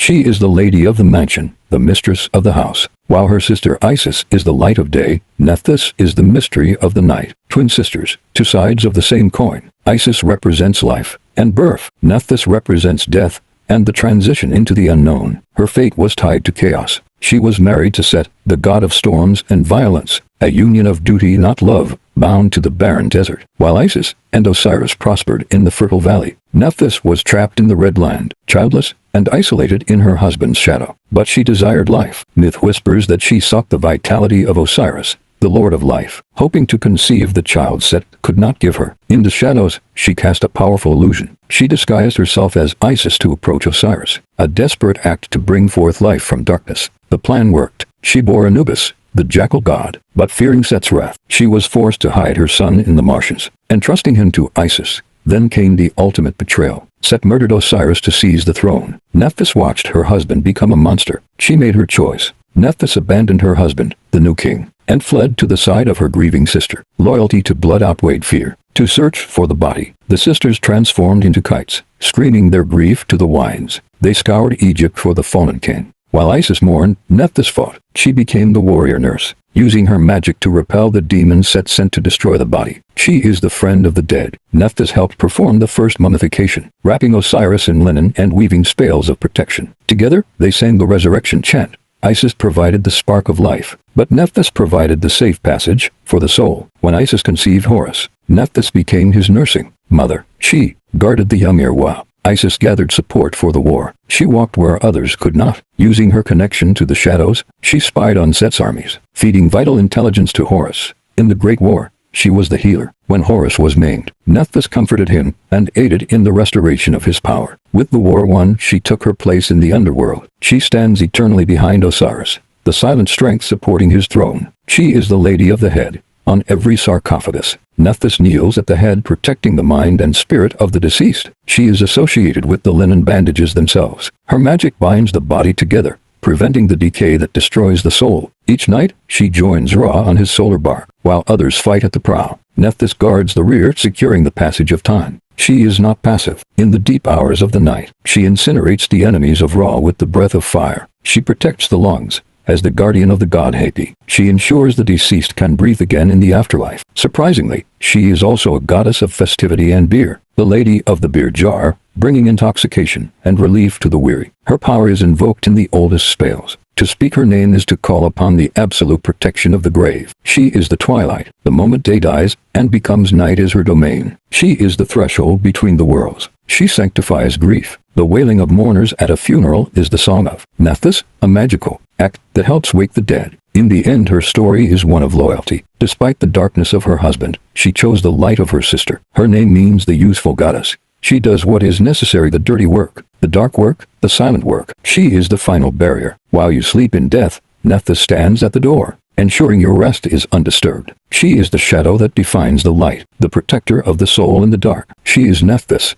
She is the lady of the mansion, the mistress of the house. While her sister Isis is the light of day, Nephthys is the mystery of the night. Twin sisters, two sides of the same coin. Isis represents life and birth. Nephthys represents death and the transition into the unknown. Her fate was tied to chaos. She was married to Set, the god of storms and violence, a union of duty not love, bound to the barren desert. While Isis and Osiris prospered in the fertile valley, Nephthys was trapped in the red land, childless and isolated in her husband's shadow. But she desired life. Myth whispers that she sought the vitality of Osiris, the lord of life, hoping to conceive the child Set could not give her. In the shadows, she cast a powerful illusion. She disguised herself as Isis to approach Osiris, a desperate act to bring forth life from darkness. The plan worked. She bore Anubis, the jackal god, but fearing Set's wrath, she was forced to hide her son in the marshes, entrusting him to Isis. Then came the ultimate betrayal. Set murdered Osiris to seize the throne. Nephthys watched her husband become a monster. She made her choice. Nephthys abandoned her husband, the new king, and fled to the side of her grieving sister. Loyalty to blood outweighed fear. To search for the body, the sisters transformed into kites, screaming their grief to the winds. They scoured Egypt for the fallen king. While Isis mourned, Nephthys fought. She became the warrior nurse, using her magic to repel the demons Set sent to destroy the body. She is the friend of the dead. Nephthys helped perform the first mummification, wrapping Osiris in linen and weaving spells of protection. Together, they sang the resurrection chant. Isis provided the spark of life, but Nephthys provided the safe passage for the soul. When Isis conceived Horus, Nephthys became his nursing mother. She guarded the young heir while Isis gathered support for the war. She walked where others could not. Using her connection to the shadows, she spied on Set's armies, feeding vital intelligence to Horus. In the Great War, she was the healer. When Horus was maimed, Nephthys comforted him and aided in the restoration of his power. With the war won, she took her place in the underworld. She stands eternally behind Osiris, the silent strength supporting his throne. She is the lady of the head. On every sarcophagus, Nephthys kneels at the head, protecting the mind and spirit of the deceased. She is associated with the linen bandages themselves. Her magic binds the body together, preventing the decay that destroys the soul. Each night, she joins Ra on his solar bark, while others fight at the prow. Nephthys guards the rear, securing the passage of time. She is not passive. In the deep hours of the night, she incinerates the enemies of Ra with the breath of fire. She protects the lungs. As the guardian of the god Hapi, she ensures the deceased can breathe again in the afterlife. Surprisingly, she is also a goddess of festivity and beer, the lady of the beer jar, bringing intoxication and relief to the weary. Her power is invoked in the oldest spells. To speak her name is to call upon the absolute protection of the grave. She is the twilight. The moment day dies and becomes night is her domain. She is the threshold between the worlds. She sanctifies grief. The wailing of mourners at a funeral is the song of Nephthys, a magical act that helps wake the dead. In the end, her story is one of loyalty. Despite the darkness of her husband, she chose the light of her sister. Her name means the useful goddess. She does what is necessary, the dirty work, the dark work, the silent work. She is the final barrier. While you sleep in death, Nephthys stands at the door, ensuring your rest is undisturbed. She is the shadow that defines the light, the protector of the soul in the dark. She is Nephthys,